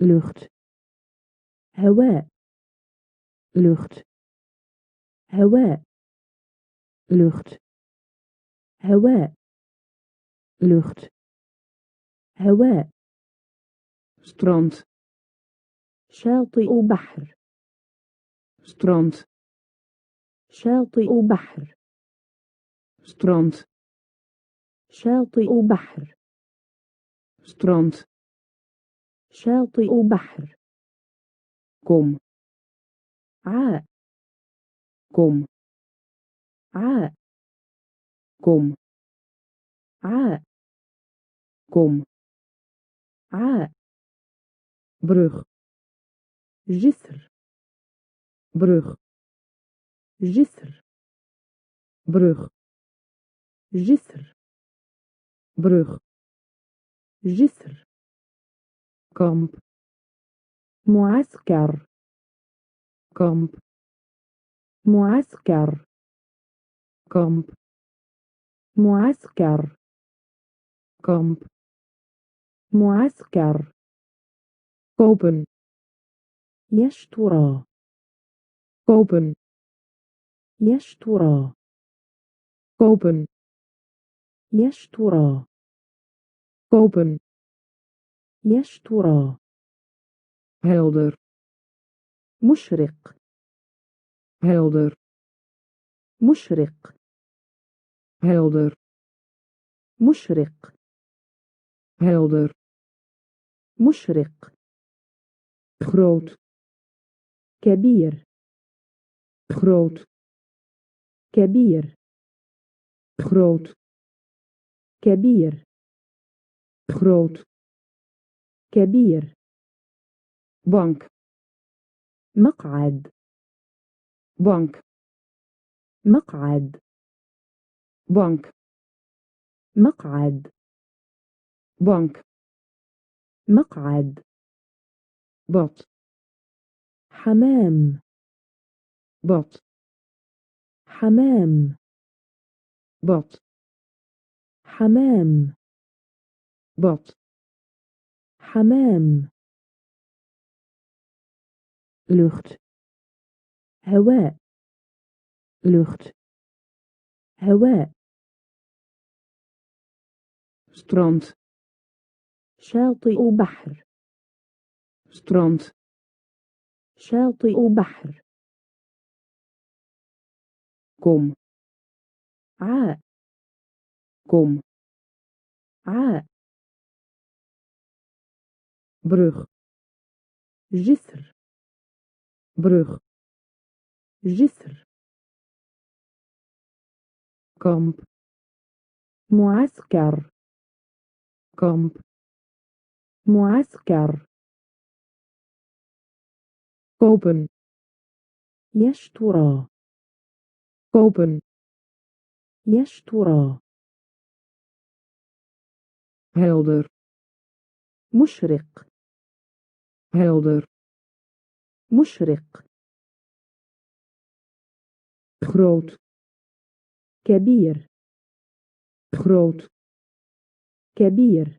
lucht, هواء, lucht, هواء, lucht, هواء, lucht, هواء, strand, شاطئ بحر, strand, شاطئ بحر, strand, شاطئ بحر, strand, شاطئ بحر, kom, عاء, kom, عاء, kom, عاء, kom, عاء, brug, جسر, brug, جسر, brug, جسر, brug, جسر, kamp, معسكر, kamp, معسكر, kamp, معسكر, kamp, معسكر, kopen, يشترى, kopen, يشترى, kopen, يشترى, kopen, يشترى, helder, مشرق, helder, مشرق, helder, مشرق, helder, مشرق, groot, كبير, groot, كبير, groot, كبير, groot, كبير, bank, مقعد, bank, مقعد, bank, مقعد, bank, مقعد, bad, حمام, bad, حمام, bad, حمام, bad, حمام, lucht, هواء, lucht, هواء, strand, شاطئ بحر, strand, شاطئ بحر, kom, عاء, kom, عاء, brug, جسر, brug, جسر, kamp, معسكر, kamp, معسكر, kopen, يشترى, kopen, يشترى, helder, مشرق, helder, مشرق, groot, كبير, groot, كبير,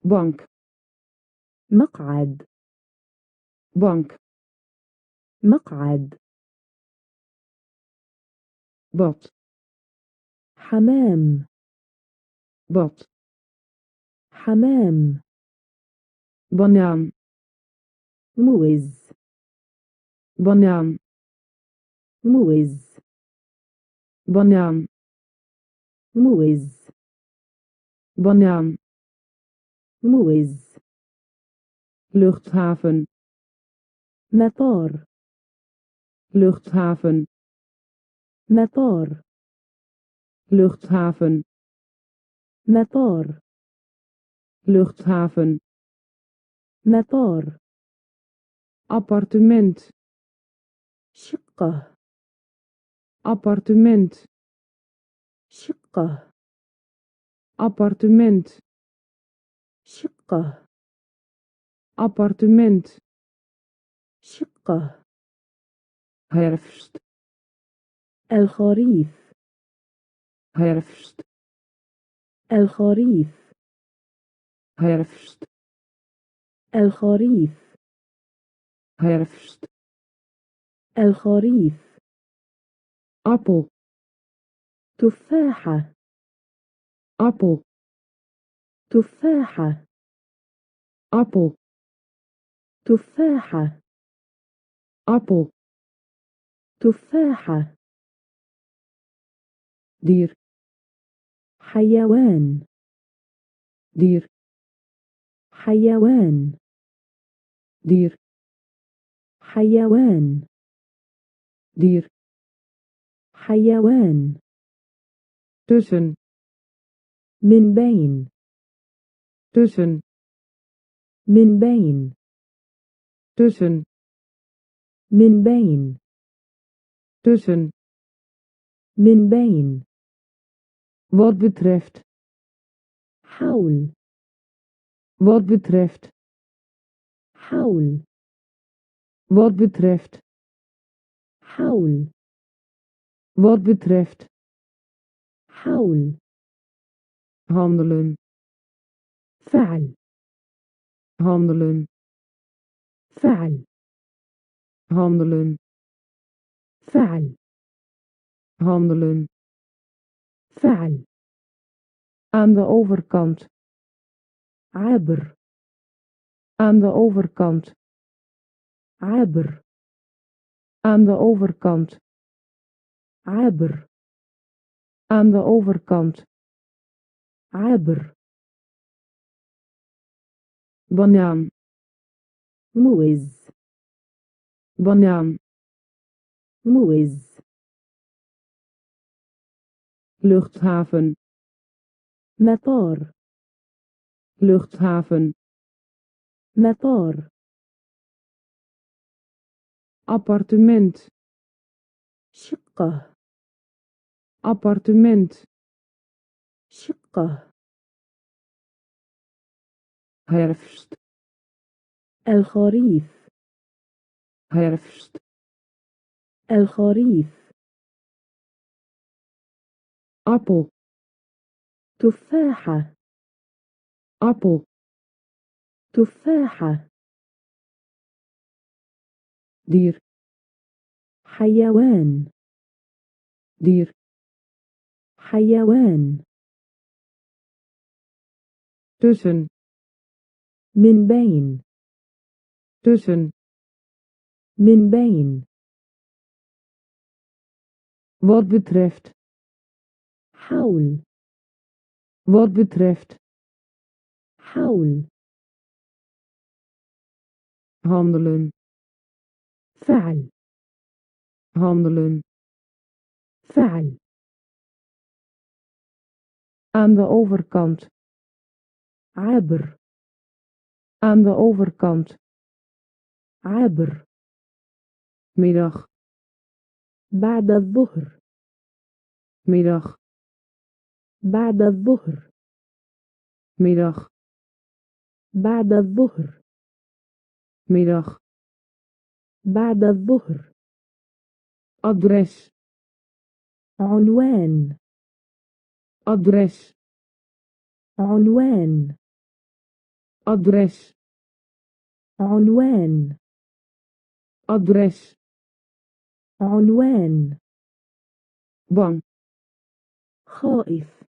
bank, مقعد, bank, مقعد, bad, حمام, bad, حمام, banaan, موز, banaan, موز, banaan, موز, banaan, موز, luchthaven, مطار, luchthaven, مطار, luchthaven, مطار, luchthaven, مطار, appartement, شقة, appartement, شقة, appartement, شقة, appartement, شقة, herfst, الخريف, herfst, الخريف, herfst, الخريف herfst, الخريف appel, تفاحة appel, تفاحة appel, تفاحة appel, تفاحة dier, حيوان dier, حيوان dier, حيوان dier, حيوان tussen, من بين tussen, من بين tussen, من بين tussen, من بين wat betreft, حول wat betreft, حول wat betreft, حول wat betreft, حول handelen, فعل handelen, فعل handelen, فعل handelen, فعل aan de overkant, عبر aan de overkant, عبر aan de overkant, عبر aan de overkant, عبر banaan, موز banaan, موز luchthaven, مطار luchthaven, مطار appartement, شقة appartement, شقة herfst, الخريف herfst, الخريف appel, تفاحة appel, تفاحة dier, حيوان dier, حيوان tussen, من بين tussen, من بين wat betreft, حول wat betreft, حول handelen, فعل handelen, فعل aan de overkant, عبر aan de overkant, عبر middag, بعد الظهر middag, بعد الظهر middag, بعد الظهر middag, بعد الظهر adres, عنوان adres, عنوان adres, عنوان adres, عنوان bang, خائف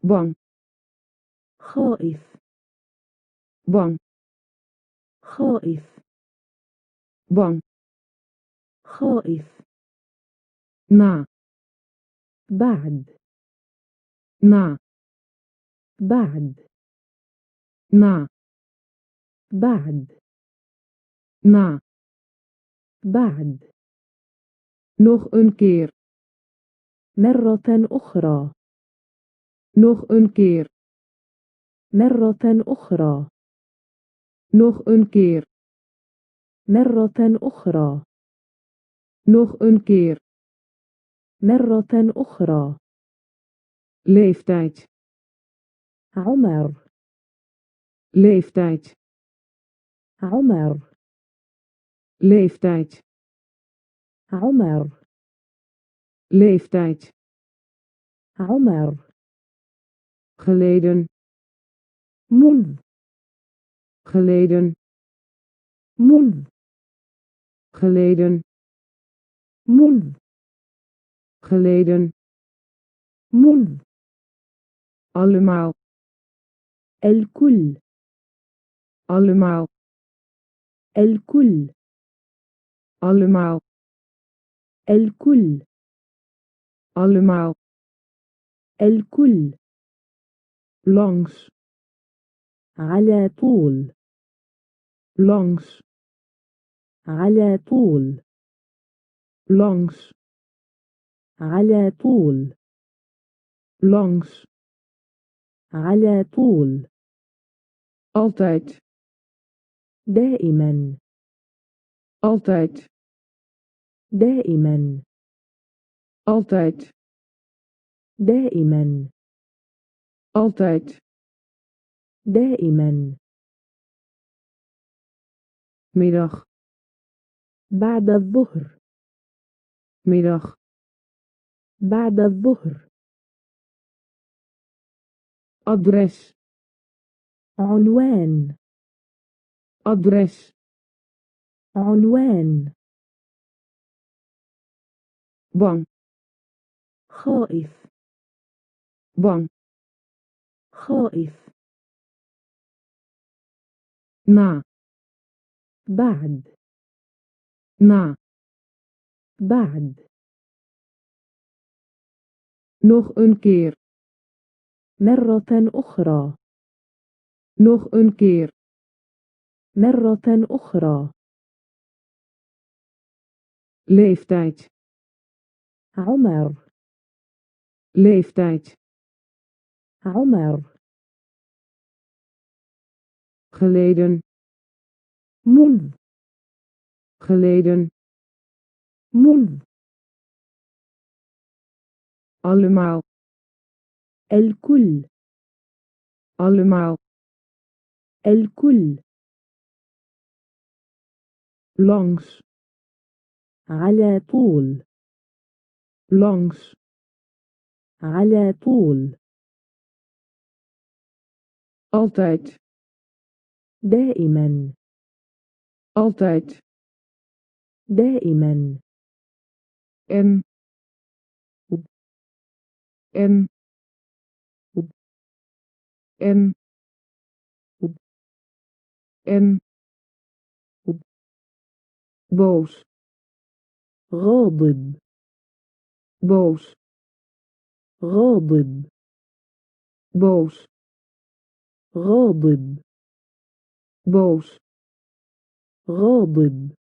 bang, خائف bang, خائف bang, خائف na, بعد na, بعد na, بعد na, بعد nog een keer, مرة أخرى nog een keer, مرة أخرى nog een keer, مرة أخرى nog een keer, مرة أخرى leeftijd, عمر leeftijd, عمر leeftijd, عمر leeftijd, عمر geleden, منذ geleden, منذ geleden, منذ geleden, منذ allemaal, الكل allemaal, الكل allemaal, الكل allemaal, الكل langs, على طول langs, على طول langs, على طول langs, على طول altijd, دائما altijd, دائما altijd, دائما altijd, دائما middag, بعد الظهر middag, بعد الظهر adres, عنوان adres, عنوان bang, خائف bang, خائف na, بعد na, بعد nog een keer, مرة أخرى nog een keer, مرة أخرى leeftijd, عمر leeftijd, عمر geleden, منذ geleden, منذ allemaal, الكل allemaal, الكل langs, على طول langs, على طول altijd, دائما altijd, دائما en, en, en, en, boos, غاضب boos, غاضب boos, غاضب boos, غاضب